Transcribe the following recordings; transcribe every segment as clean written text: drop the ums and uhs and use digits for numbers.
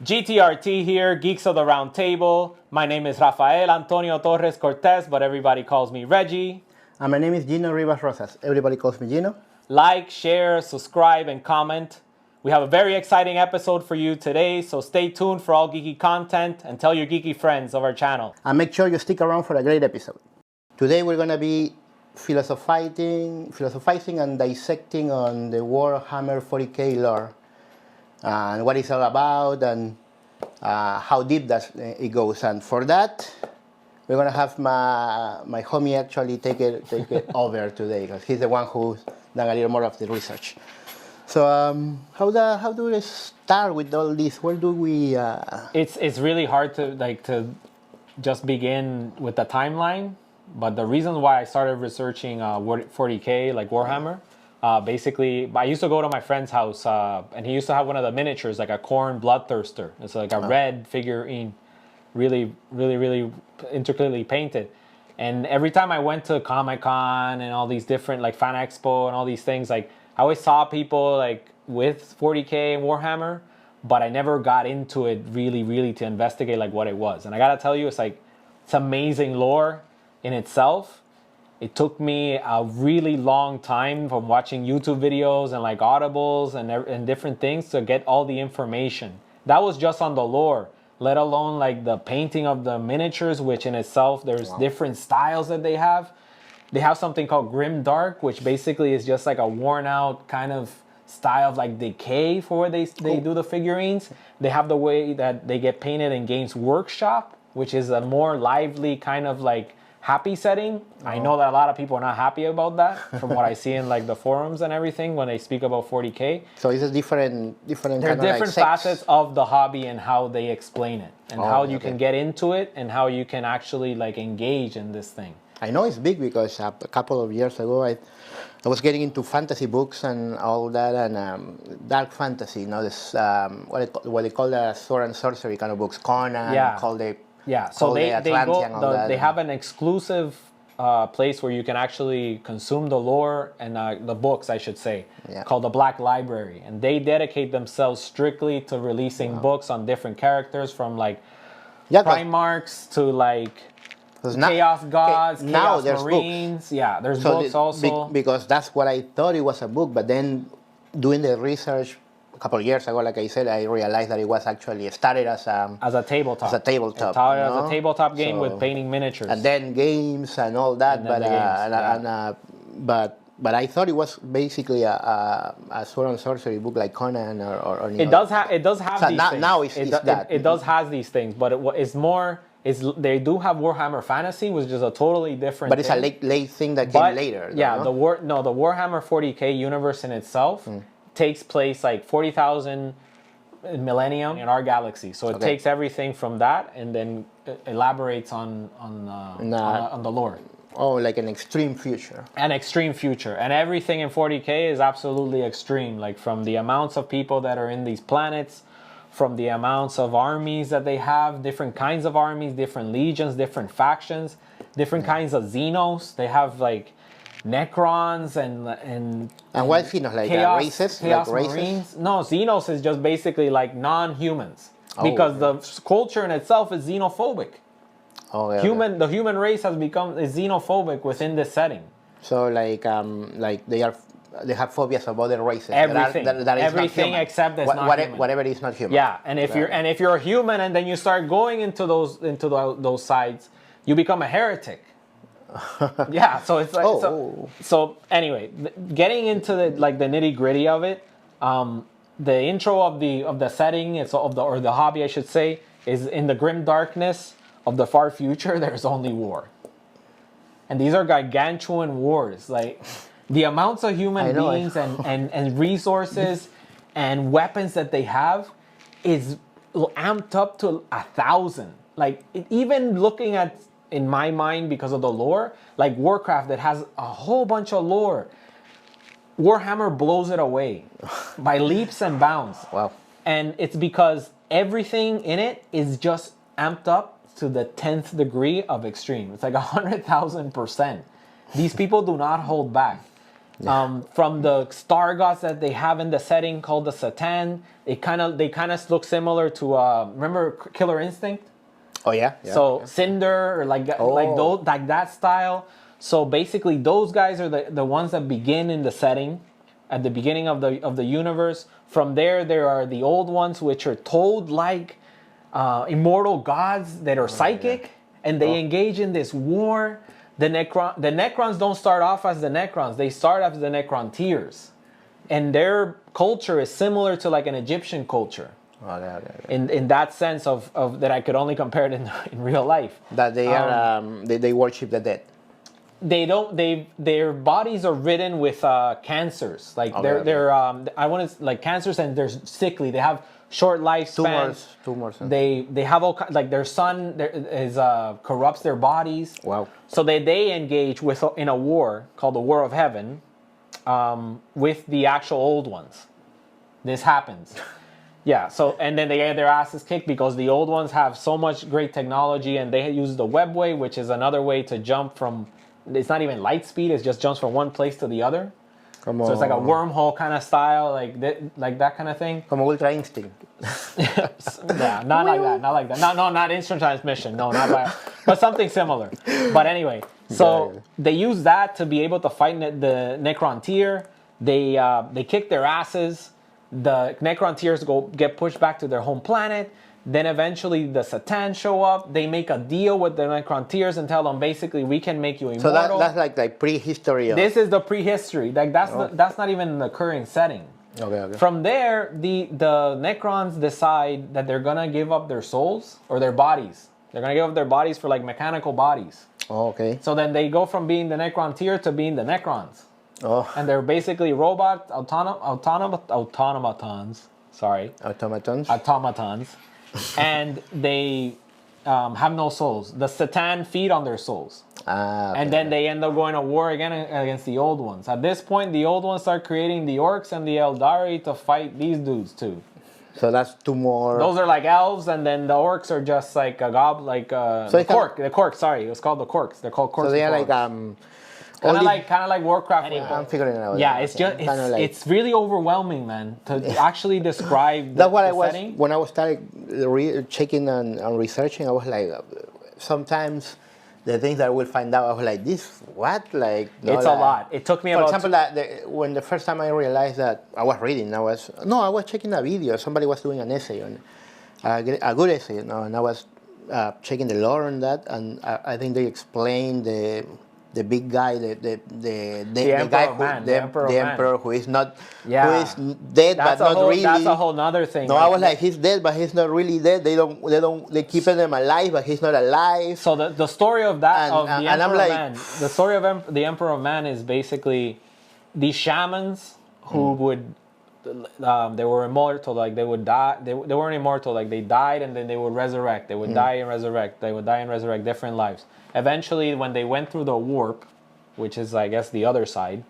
GTRT here, Geeks of the Round Table. My name is Rafael Antonio Torres Cortez, but everybody calls me Reggie. And my name is Gino Rivas Rosas. Everybody calls me Gino. Like, share, subscribe, and comment. We have a very exciting episode for you today, so stay tuned for all geeky content and tell your geeky friends of our channel. And make sure you stick around for a great episode. Today we're going to be philosophizing and dissecting on the Warhammer 40K lore. And what it's all about and how deep it goes. And for that, we're going to have my homie actually take it over today, because he's the one who's done a little more of the research. So how do we start with all this? Where do we... It's really hard to just begin with the timeline, but the reason why I started researching 40K, like Warhammer, basically, I used to go to my friend's house, and he used to have one of the miniatures, like a Khorne Bloodthirster. It's like a red figurine, really intricately painted. And every time I went to Comic-Con and all these different, like Fan Expo and all these things, like I always saw people like with 40K and Warhammer, but I never got into it really to investigate like what it was. And I gotta tell you, it's amazing lore in itself. It took me a really long time from watching YouTube videos and like audibles and different things to get all the information. That was just on the lore, let alone like the painting of the miniatures, which in itself, there's different styles that they have. They have something called Grim Dark, which basically is just like a worn out kind of style of like decay for where they do the figurines. They have the way that they get painted in Games Workshop, which is a more lively kind of like happy setting. I know that a lot of people are not happy about that from what I see in like the forums and everything when they speak about 40K. So it's a different There are kind of different facets of the hobby and how they explain it and how you can get into it and how you can actually like engage in this thing. I know it's big because a couple of years ago I was getting into fantasy books and all that, and dark fantasy, this what they call the sword and sorcery kind of books, Conan, so they have an exclusive place where you can actually consume the lore and the books, I should say, called the Black Library, and they dedicate themselves strictly to releasing books on different characters, from like Primarchs to like Chaos Gods, Chaos Marines. Books. Yeah, there's books also. Because that's what I thought it was a book, but then doing the research a couple of years ago, like I said, I realized that it was actually started as a tabletop. As a tabletop game with painting miniatures. And then games and all that, but I thought it was basically a sword and sorcery book like Conan or It does have these things. Now it does has these things, but it's more. They do have Warhammer Fantasy, which is a totally different. But it's a late thing that came later. Yeah, the Warhammer 40K universe in itself takes place like 40,000 millennium in our galaxy. So it takes everything from that and then elaborates on the lore. Oh, like an extreme future. An extreme future, and everything in 40K is absolutely extreme. Like from the amounts of people that are in these planets, from the amounts of armies that they have, different kinds of armies, different legions, different factions, different kinds of Xenos. They have like Necrons and what Xenos, like races? Chaos like Marines? Races? No, Xenos is just basically like non-humans, because the culture in itself is xenophobic. The human race is xenophobic within this setting. So like they have phobias of other races. Everything, that is everything except that's not human. Whatever is not human. Yeah, and if you're a human and then you start going into those sides, you become a heretic. Yeah, so it's like so anyway, getting into the nitty gritty of it, the intro of the setting, or the hobby, I should say, is in the grim darkness of the far future. There's only war, and these are gargantuan wars. Like the amounts of human beings and resources and weapons that they have is amped up to 1,000. Like even looking at, in my mind, because of the lore, like Warcraft that has a whole bunch of lore, Warhammer blows it away by leaps and bounds. Wow. And it's because everything in it is just amped up to the 10th degree of extreme. It's like 100,000%. These people do not hold back. From the star gods that they have in the setting called the Satan. They kind of look similar to remember Killer Instinct? Oh yeah. So Cinder or like those, like that style. So basically, those guys are the ones that begin in the setting, at the beginning of the universe. From there are the old ones, which are told like immortal gods that are psychic, and they engage in this war. The Necrons don't start off as the Necrons; they start as the Necrontyrs, and their culture is similar to like an Egyptian culture. In that sense of that I could only compare it in real life. That they are they worship the dead. Their bodies are ridden with cancers. Like they're I want to like cancers, and they're sickly. They have short lifespans. Tumors. They have all like their son is corrupts their bodies. Wow. So they engage in a war called the War of Heaven with the actual old ones. This happens. Yeah, so and then they get their asses kicked because the old ones have so much great technology, and they use the webway, which is another way to jump from. It's not even light speed; it just jumps from one place to the other. So it's like a wormhole kind of style, like that kind of thing. Como Ultra Instinct. Yeah, not like that. No, not instant transmission. No, not like, but something similar. But anyway, so they use that to be able to fight the Necrontyr. They kick their asses. The Necrontyrs get pushed back to their home planet. Then eventually the Satan show up. They make a deal with the Necrontyrs and tell them basically we can make you immortal. So that's like prehistory. This is the prehistory. Like that's not even the current setting. Okay. From there, the Necrons decide that they're gonna give up their souls or their bodies. They're gonna give up their bodies for like mechanical bodies. Oh, okay. So then they go from being the Necrontyr to being the Necrons. Oh. And they're basically automatons. Sorry. Automatons. And they have no souls. The Satan feed on their souls. Okay. And then they end up going to war again against the old ones. At this point, the old ones start creating the orcs and the Eldari to fight these dudes too. So that's two more. Those are like elves, and then the orcs are just like a the Cork. The Cork, sorry. It was called the Corks. They're called Corks. So they are like Kind of like Warcraft. Anyway, I'm figuring it out. Yeah, it's really overwhelming, man, to actually describe that's what I was setting. When I was started checking and researching. I was like, sometimes the things that I will find out, I was like, this what? Like it's a lot. It took me for about. example, when the first time I realized that I was reading, I was checking a video. Somebody was doing an essay on a good essay, and I was checking the lore on that, and I think they explained the big guy, the emperor who is not who is dead but not really. That's a whole nother thing. No, I was like, he's dead but he's not really dead. They keeping him alive but he's not alive. So the story of that the Emperor like, of Man, the story of the Emperor of Man is basically these shamans who would they were immortal, like they would die. They weren't immortal, like they died and then they would resurrect. They would die and resurrect. They would die and resurrect, different lives. Eventually, when they went through the warp, which is, I guess, the other side,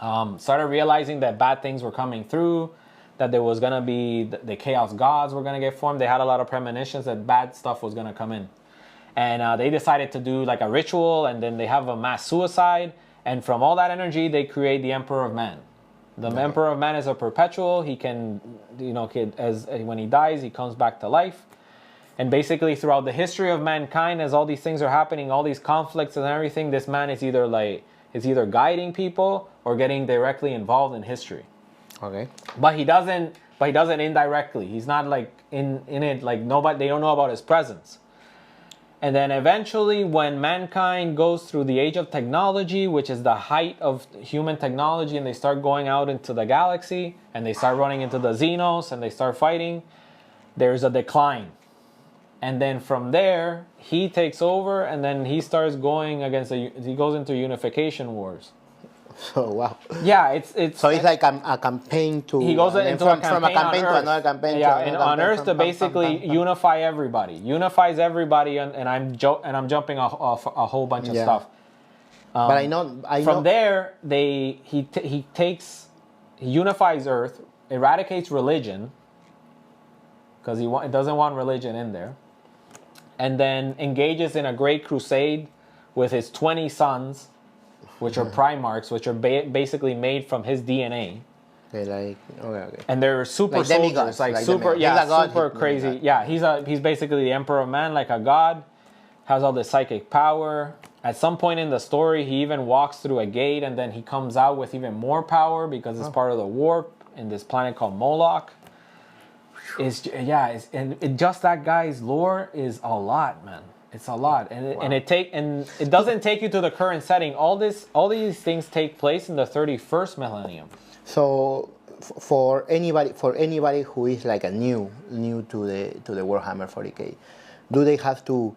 started realizing that bad things were coming through, that there was going to be the chaos gods were going to get formed. They had a lot of premonitions that bad stuff was going to come in. And they decided to do like a ritual, and then they have a mass suicide. And from all that energy, they create the Emperor of Man. The Emperor of Man is a perpetual. He can, when he dies, he comes back to life. And basically, throughout the history of mankind, as all these things are happening, all these conflicts and everything, this man is either guiding people or getting directly involved in history. Okay. But he doesn't indirectly. He's not like in it. Like nobody, they don't know about his presence. And then eventually, when mankind goes through the age of technology, which is the height of human technology, and they start going out into the galaxy, and they start running into the Xenos, and they start fighting, there's a decline. And then from there, he takes over, and then he starts going he goes into unification wars. So wow. Yeah, it's. So it's like a campaign to. He goes into a campaign to another campaign. Yeah, on Earth to basically unify everybody. Unifies everybody, and I'm jumping off a whole bunch of stuff. But I know. From there, he unifies Earth, eradicates religion, because he doesn't want religion in there. And then engages in a great crusade with his 20 sons which are Primarchs, which are basically made from his DNA. They like okay. And they're super Like soldiers, demigods, like like super, demigods. He's a god, super he's crazy. demigod. He's basically the Emperor of Man, like a god. Has all this psychic power. At some point in the story, he even walks through a gate, and then he comes out with even more power because it's part of the warp in this planet called Moloch. Just that guy's lore is a lot, man. It's a lot, and it doesn't take you to the current setting. All these things take place in the 31st millennium. So for anybody who is like a new to the Warhammer 40K, do they have to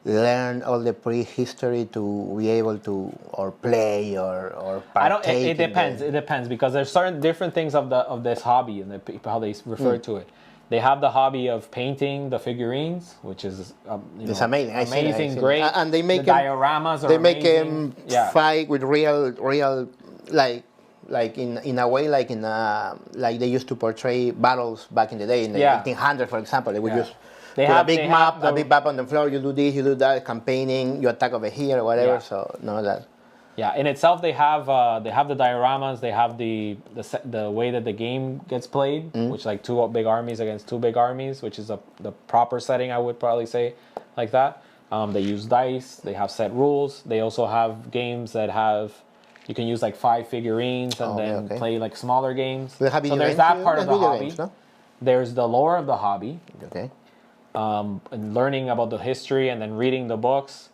learn all the prehistory to be able to or play or partake? It depends. It depends because there's certain different things of this hobby and how they refer to it. They have the hobby of painting the figurines, which is it's amazing. Amazing, great. And they make the dioramas. They make them fight with real like in a way like like they used to portray battles back in the day in the 1800s, for example. They would just put a big map on the floor. You do this, you do that, campaigning. You attack over here or whatever. So that. Yeah, in itself they have the dioramas. They have the way that the game gets played, which like two big armies against two big armies, which is the proper setting, I would probably say, like that. They use dice. They have set rules. They also have games that have. You can use like 5 figurines and play like smaller games. So there's that part of the hobby. Games, no? There's the lore of the hobby. Okay. And learning about the history and then reading the books.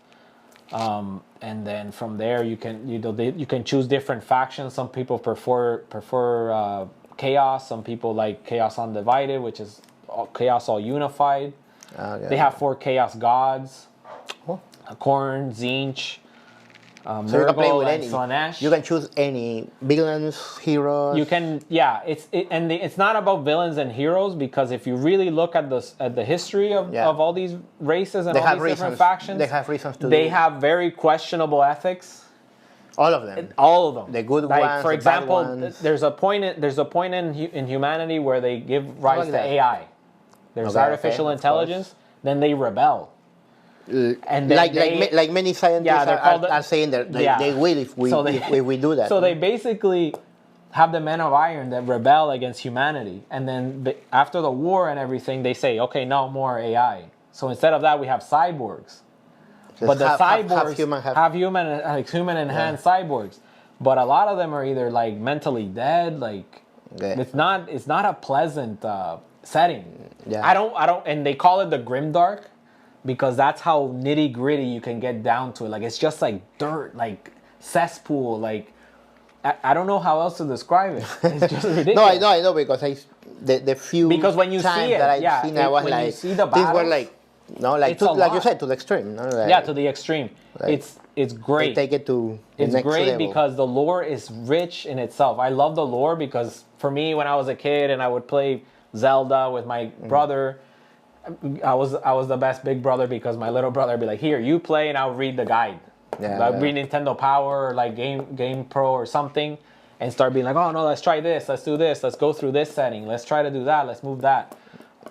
And then from there you can choose different factions. Some people prefer chaos. Some people like chaos undivided, which is chaos all unified. They have 4 chaos gods: Khorne, Tzeentch, so you can play with any. Slaanesh. You can choose any villains, heroes. You can, it's not about villains and heroes because if you really look at the history of all these races and all these different factions, they have reasons to. They have very questionable ethics. All of them. All of them. The good like, ones. For the example, bad ones. there's a point in humanity where they give rise to AI. There's artificial intelligence. Then they rebel. And like many scientists are saying that they will if we do that. So they basically have the men of iron that rebel against humanity, and then after the war and everything, they say, okay, no more AI. So instead of that, we have cyborgs. But the cyborgs have human enhanced cyborgs, but a lot of them are either like mentally dead, like it's not a pleasant setting. Yeah. I don't, and they call it the grimdark. Because that's how nitty gritty you can get down to it. Like it's just like dirt, like cesspool. Like I don't know how else to describe it. It's just ridiculous. No, I know because the few because when you times see it, that I've seen, I was when like, you see the battles, these were like like you said, to the extreme. No? Like, to the extreme. Like, it's great. They take it to the it's next great level. Because the lore is rich in itself. I love the lore because for me, when I was a kid and I would play Zelda with my brother. I was the best big brother because my little brother would be like, here, you play and I'll read the guide. I'd read Nintendo Power or like Game Pro or something and start being like, oh no, let's try this, let's do this, let's go through this setting, let's try to do that, let's move that.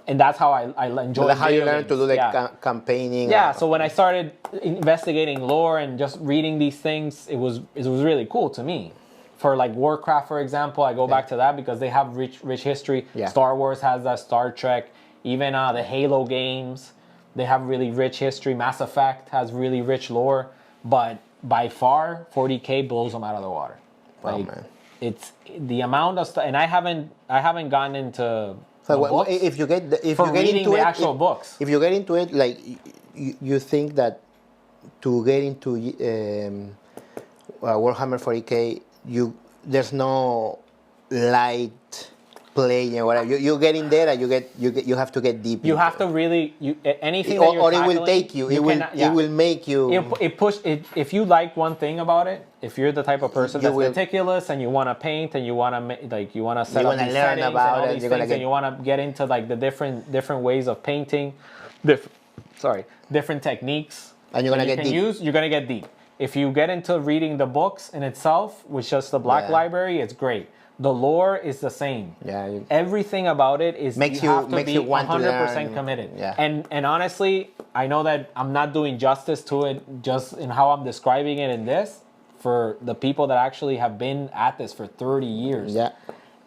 And that's how I enjoy it. How you learn to do the campaigning. Yeah, so when I started investigating lore and just reading these things, it was really cool to me. For like Warcraft, for example, I go back to that because they have rich history. Yeah. Star Wars has that, Star Trek. Even the Halo games, they have really rich history. Mass Effect has really rich lore, but by far, 40K blows them out of the water. Wow, like, man! It's the amount of stuff, and I haven't gotten into. So if you get into the actual books, if you get into it, like you think that to get into Warhammer 40K, there's no light playing or whatever. You get in there and you have to get deep. You have to really anything or, that you're or it will take you. It will make you. If you like one thing about it, if you're the type of person that's meticulous and you want to paint and you want to set up these settings and all these things and you want to get into like the different ways of painting, different techniques. And you're gonna get deep. You're gonna get deep. If you get into reading the books in itself, with just the Black Library, it's great. The lore is the same. Yeah. Everything about it is makes you have to be want 100% committed. Yeah. And honestly, I know that I'm not doing justice to it just in how I'm describing it in this. for the people that actually have been at this for 30 years. Yeah.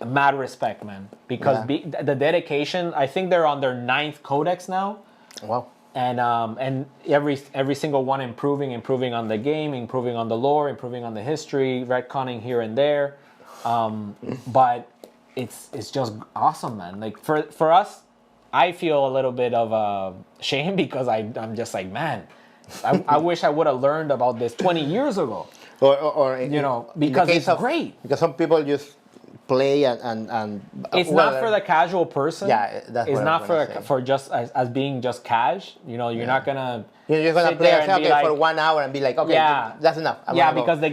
Mad respect, man. Because the dedication, I think they're on their 9th codex now. Wow. And every single one improving on the game, improving on the lore, improving on the history, retconning here and there. But it's just awesome, man. Like for us, I feel a little bit of shame because I'm just like, man, I wish I would have learned about this 20 years ago. Or because it's great. Because some people just play and it's not for the casual person. Yeah, that's it's what not say. for just as being just cash. You're not gonna. You're gonna play for 1 hour and be like, okay, that's enough. Because the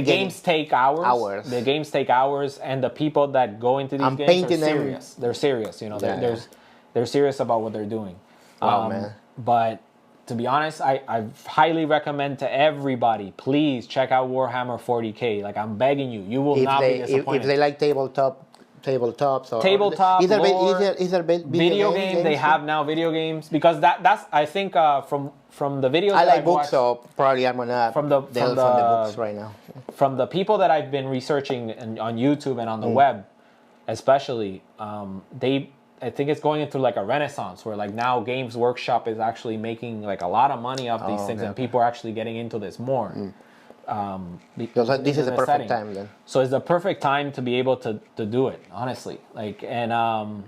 games take hours. The games take hours, and the people that go into these games are serious. They're serious. They're serious about what they're doing. Wow, man. But to be honest, I highly recommend to everybody, please check out Warhammer 40K. Like, I'm begging you, you will not be disappointed. If they like tabletops or either video games, they have now video games, because that's I think from the videos I that like I've books, watched, so probably I'm gonna from the books right now. From the people that I've been researching on YouTube and on the web, especially, I think it's going into like a renaissance where like now Games Workshop is actually making like a lot of money off these things, and people are actually getting into this more. Because this is the perfect time then. So it's the perfect time to be able to do it, honestly. Like, and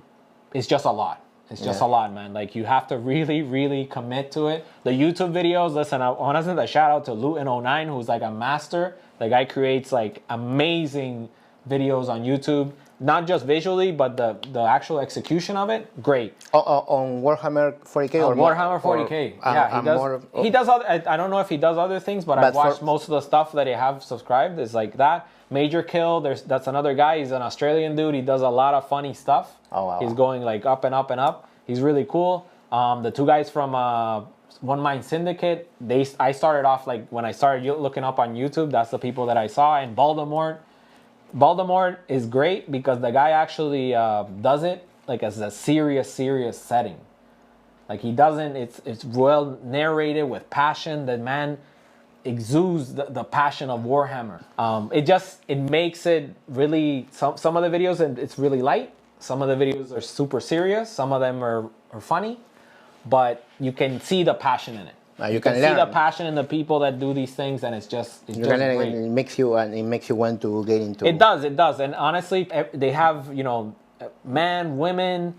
it's just a lot. It's just a lot, man. Like, you have to really, really commit to it. The YouTube videos, listen, I want to send a shout out to Luton09, who's like a master. The guy creates like amazing videos on YouTube. Not just visually, but the actual execution of it, great. On Warhammer 40K or Warhammer 40K. He does other. I don't know if he does other things, but I've watched most of the stuff that I have subscribed. Is like that. Major Kill. That's another guy. He's an Australian dude. He does a lot of funny stuff. Oh, wow. He's going like up and up and up. He's really cool. The two guys from One Mind Syndicate. I started off like when I started looking up on YouTube. That's the people that I saw. And Baltimore is great because the guy actually does it like as a serious setting. Like, he doesn't, it's well narrated with passion. The man exudes the passion of Warhammer. It makes it really, some of the videos, and it's really light. Some of the videos are super serious. Some of them are funny, but you can see the passion in it. You can see the passion in the people that do these things, and it's just great. It makes you want to get into it. It does. And honestly, they have, men, women,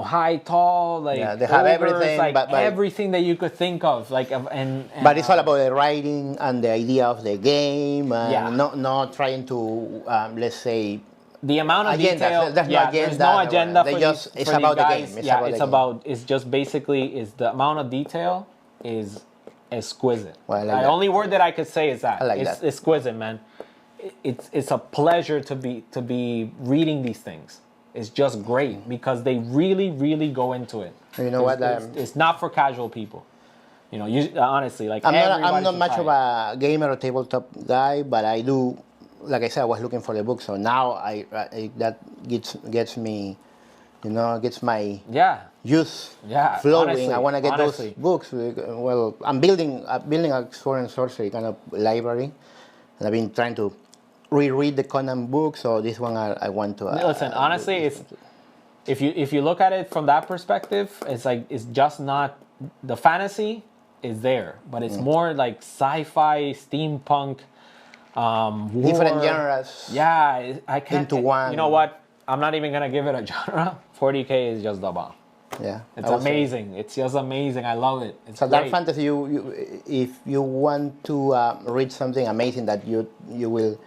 high, tall, like they have everything, like everything that you could think of, like and but it's all about the writing and the idea of the game, and not trying to let's say. The amount of detail, there's no agenda for these it's about guys. The game. It's just basically the amount of detail is exquisite. Well, I like the only word that I could say is that. I like it's that. Exquisite, man. It's a pleasure to be reading these things. It's just great because they really, really go into it. You know what? It's not for casual people. Honestly, like I'm not much of a gamer or tabletop guy, but I do. Like I said, I was looking for the book, so now that gets me, gets my youth flowing. Honestly, I want to get those books. Well, I'm building a Sword and Sorcery kind of library, and I've been trying to reread the Conan book. So this one I want to. Listen, honestly, it's if you look at it from that perspective, it's just not the fantasy is there, but it's more like sci-fi, steampunk. Different genres. Yeah, I can't. Into one. You know what? I'm not even gonna give it a genre. 40K is just the bomb. Yeah, it's amazing. It's just amazing. I love it. It's so great. Dark fantasy. If you want to read something amazing that you will,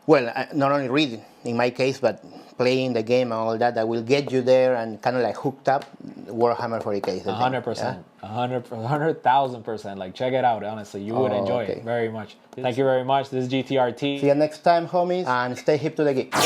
not only read in my case, but playing the game and all that will get you there and kind of like hooked up. Warhammer 40K. 100%, 100,000%. Like, check it out. Honestly, you would enjoy it very much. Thank you very much. This is GTRT. See you next time, homies, and stay hip to the geeks.